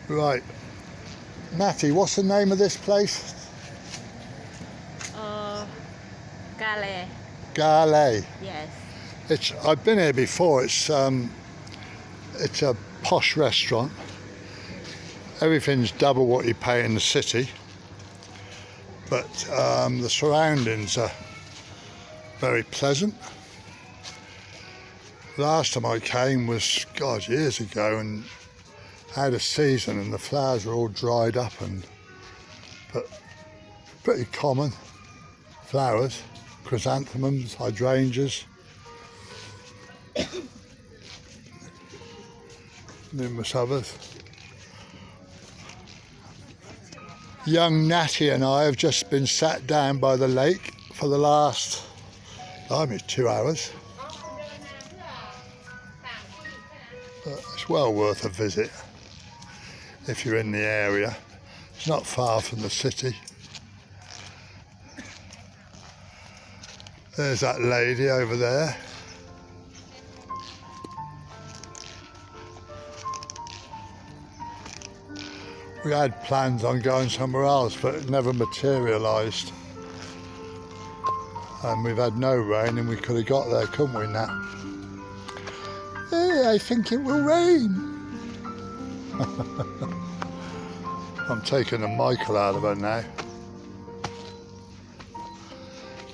Right, Natty, what's the name of this place? Galae. Galae. Yes. I've been here before. It's a posh restaurant. Everything's double what you pay in the city, but the surroundings are very pleasant. Last time I came was, God, years ago, and had a season and the flowers were all dried up, but pretty common flowers, chrysanthemums, hydrangeas, numerous others. Young Natty and I have just been sat down by the lake for the last, 2 hours. But it's well worth a visit if you're in the area. It's not far from the city. There's that lady over there. We had plans on going somewhere else, but it never materialised. And we've had no rain, and we could have got there, couldn't we, Nat? Hey, I think it will rain. I'm taking the Michael out of her now.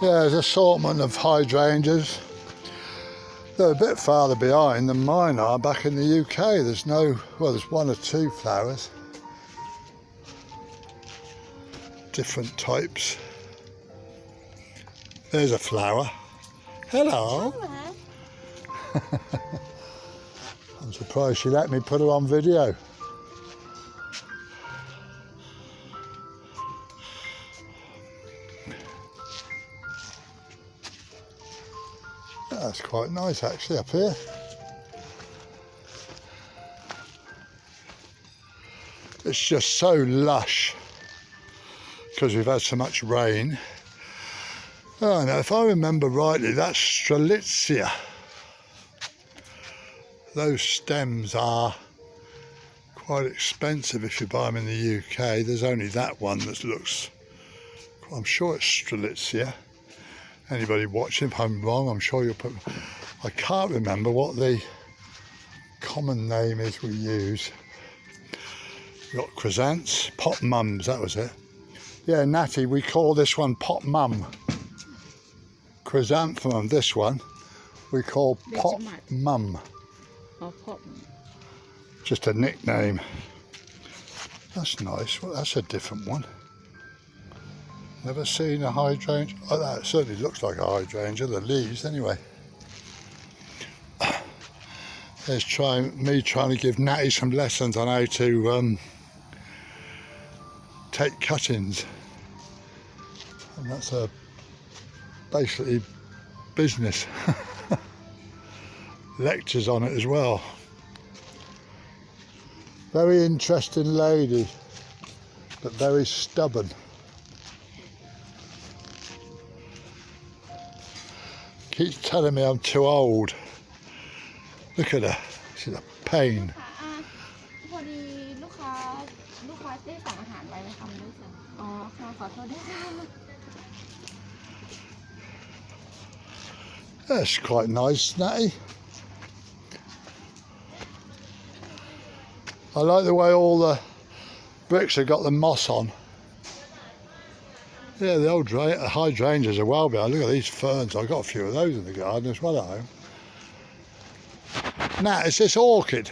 Yeah, there's an assortment of hydrangeas. They're a bit farther behind than mine are back in the UK. There's there's 1 or 2 flowers. Different types. There's a flower. Hello. I'm surprised she let me put her on video. That's quite nice actually up here. It's just so lush because we've had so much rain. Oh no, if I remember rightly, that's Strelitzia. Those stems are quite expensive if you buy them in the UK. There's only that one that looks, I'm sure it's Strelitzia. Anybody watching, if I'm wrong, I'm sure you'll put, I can't remember what the common name is we use. We've got chrysanths, pot mums, that was it. Yeah, Natty, we call this one pot mum. Chrysanthemum, this one, we call pot mum. Oh, pot. Just a nickname. That's nice. Well, that's a different one. Never seen a hydrangea. Oh, that certainly looks like a hydrangea, the leaves anyway. There's me trying to give Natty some lessons on how to take cuttings. And that's basically business. Lectures on it as well. Very interesting lady, but very stubborn. Keeps telling me I'm too old. Look at her, she's a pain. That's quite nice, Natty. I like the way all the bricks have got the moss on. Yeah, the old hydrangeas are well behind. Look at these ferns. I've got a few of those in the garden as well at home. Nat, is this orchid?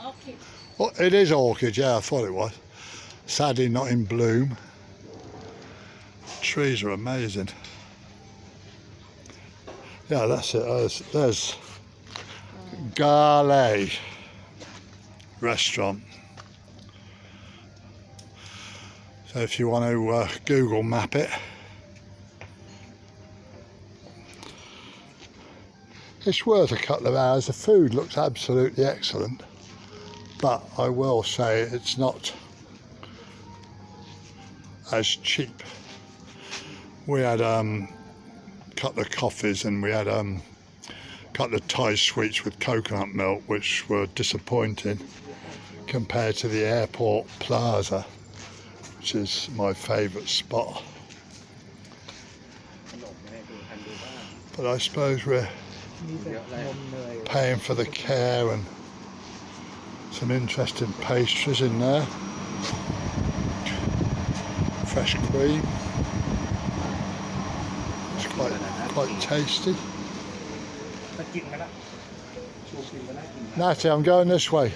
Orchid. Oh, it is orchid, yeah, I thought it was. Sadly not in bloom. Trees are amazing. Yeah, that's it. There's Galae restaurant. So if you want to Google map it, it's worth a couple of hours. The food looks absolutely excellent, but I will say it's not as cheap. We had a couple of coffees and we had couple of Thai sweets with coconut milk, which were disappointing compared to the airport plaza, which is my favourite spot. But I suppose we're paying for the care, and some interesting pastries in there. Fresh cream. It's quite tasty. Natty, I'm going this way.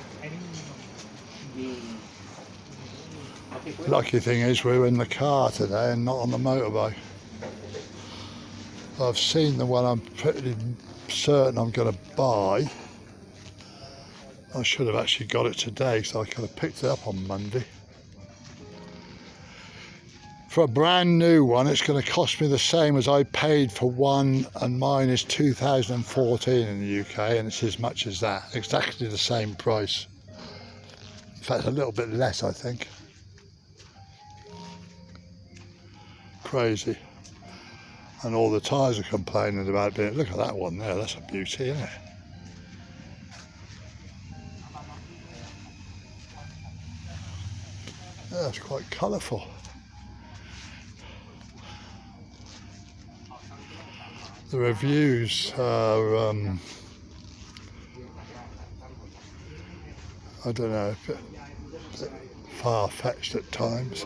Lucky thing is we're in the car today and not on the motorbike. I've seen the one I'm pretty certain I'm going to buy. I should have actually got it today, so I could have picked it up on Monday. For a brand new one, it's going to cost me the same as I paid for one, and mine is 2014 in the UK, and it's as much as that. Exactly the same price. In fact, a little bit less, I think. Crazy. And all the Thais are complaining about being, look at that one there, that's a beauty, isn't it? Yeah, it's quite colourful. The reviews are, I don't know, a bit far-fetched at times.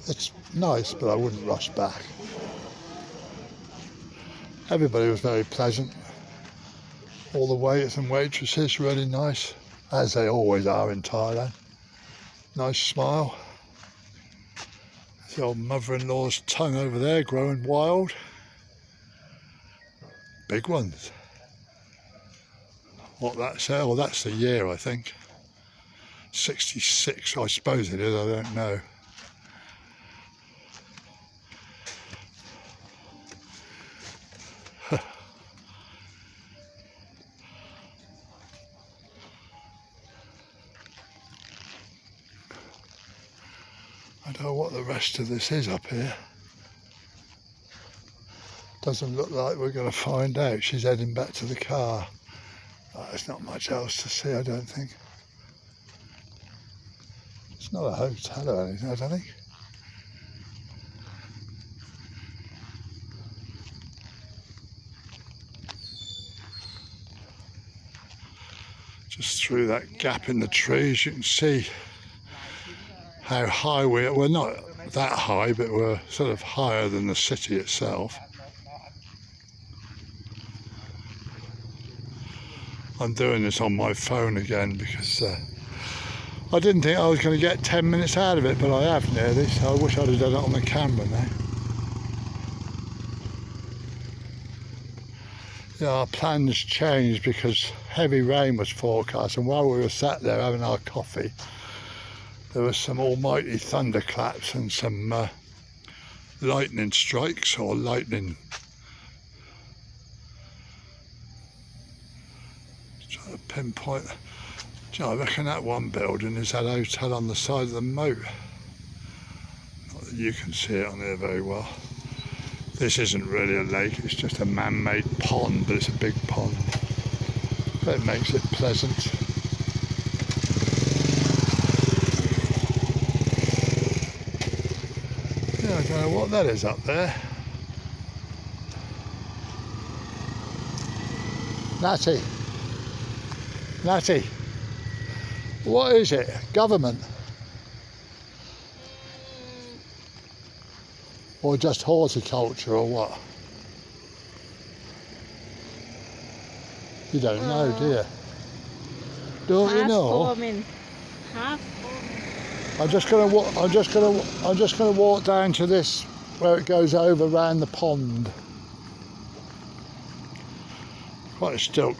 It's nice, but I wouldn't rush back. Everybody was very pleasant. All the waiters and waitresses really nice, as they always are in Thailand. Nice smile. The old mother-in-law's tongue over there growing wild. Big ones. What that's, oh, that's the year, I think. 66, I suppose it is, I don't know. I don't know what the rest of this is up here. Doesn't look like we're going to find out. She's heading back to the car. There's not much else to see, I don't think. It's not a hotel or anything, I don't think. Just through that gap in the trees, you can see how high we are. We're not that high, but we're sort of higher than the city itself. I'm doing this on my phone again because I didn't think I was going to get 10 minutes out of it, but I have nearly, so I wish I'd have done it on the camera now. Yeah, our plans changed because heavy rain was forecast, and while we were sat there having our coffee, there was some almighty thunderclaps and some lightning strikes, or lightning. Trying to pinpoint. I reckon that one building is that hotel on the side of the moat. Not that you can see it on there very well. This isn't really a lake, it's just a man-made pond, but it's a big pond. But it makes it pleasant. Yeah, I don't know what that is up there. Natty. Natty. What is it? Government? Or just horticulture or what? You don't know, do you? Don't you know? I'm just gonna walk down to this where it goes over round the pond. Quite a still.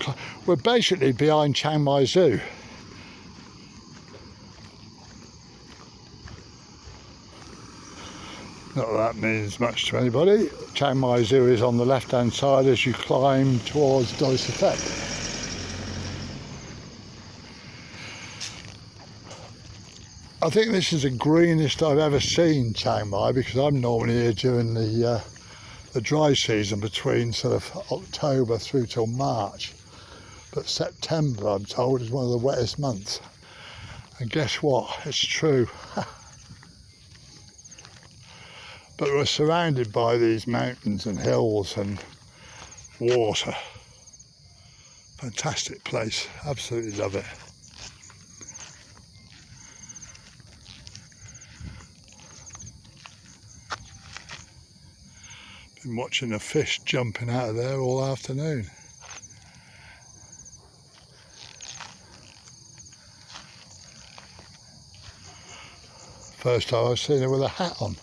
We're basically behind Chiangmai Zoo. Not that that means much to anybody. Chiangmai Zoo is on the left hand side as you climb towards Doi Sathek. I think this is the greenest I've ever seen Chiang Mai, because I'm normally here during the the dry season between sort of October through till March. But September, I'm told, is one of the wettest months. And guess what? It's true. But we're surrounded by these mountains and hills and water. Fantastic place. Absolutely love it. Been watching the fish jumping out of there all afternoon. First time I've seen her with a hat on.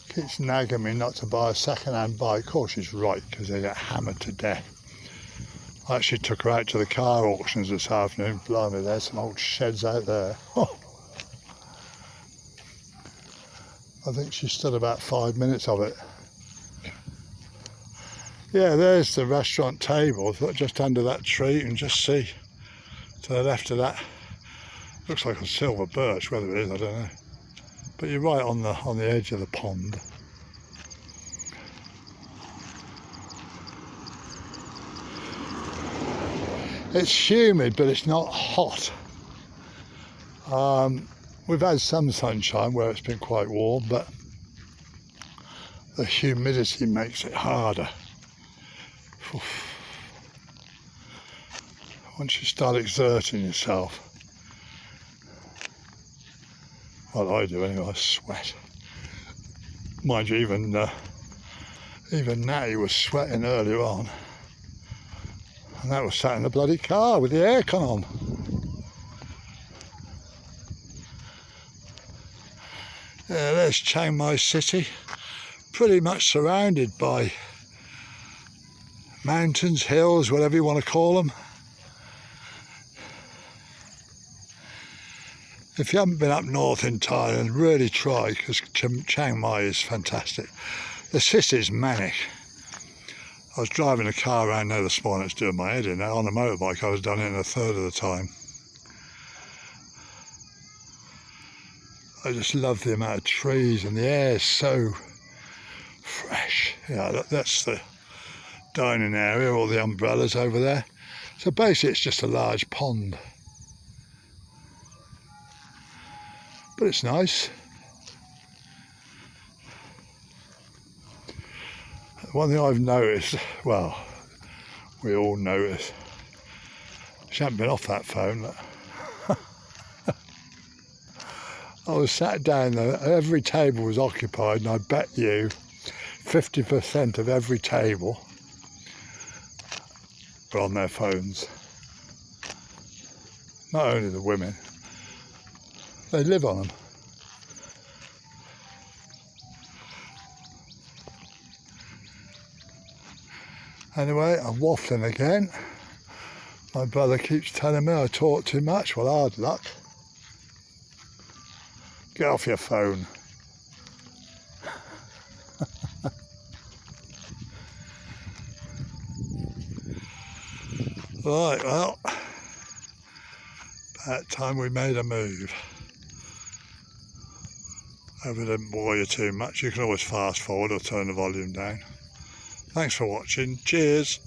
Keeps nagging me not to buy a second-hand bike. Of course she's right, because they get hammered to death. I actually took her out to the car auctions this afternoon. Blimey, there's some old sheds out there. Oh. I think she stood about 5 minutes of it. Yeah, there's the restaurant table, just under that tree. You can just see to the left of that. Looks like a silver birch, whether it is, I don't know. But you're right on the edge of the pond. It's humid, but it's not hot. We've had some sunshine where it's been quite warm, but the humidity makes it harder. Oof. Once you start exerting yourself, well, I do anyway, I sweat. Mind you, even Natty was sweating earlier on. And that was sat in the bloody car with the aircon on. Yeah, there's Chiang Mai City. Pretty much surrounded by mountains, hills, whatever you want to call them. If you haven't been up north in Thailand, really try, because Chiang Mai is fantastic. The city's manic. I was driving a car around there this morning, it's doing my head in. On a motorbike I was done it in a third of the time. I just love the amount of trees, and the air is so fresh. Yeah, that's the dining area, all the umbrellas over there. So basically it's just a large pond. But it's nice. One thing I've noticed, well, we all notice, she hasn't been off that phone. I was sat down there, every table was occupied, and I bet you 50% of every table were on their phones. Not only the women, they live on them. Anyway, I'm waffling again. My brother keeps telling me I talk too much. Well, hard luck. Get off your phone. Right, well, about time we made a move. Hope I didn't bore you too much. You can always fast forward or turn the volume down. Thanks for watching. Cheers.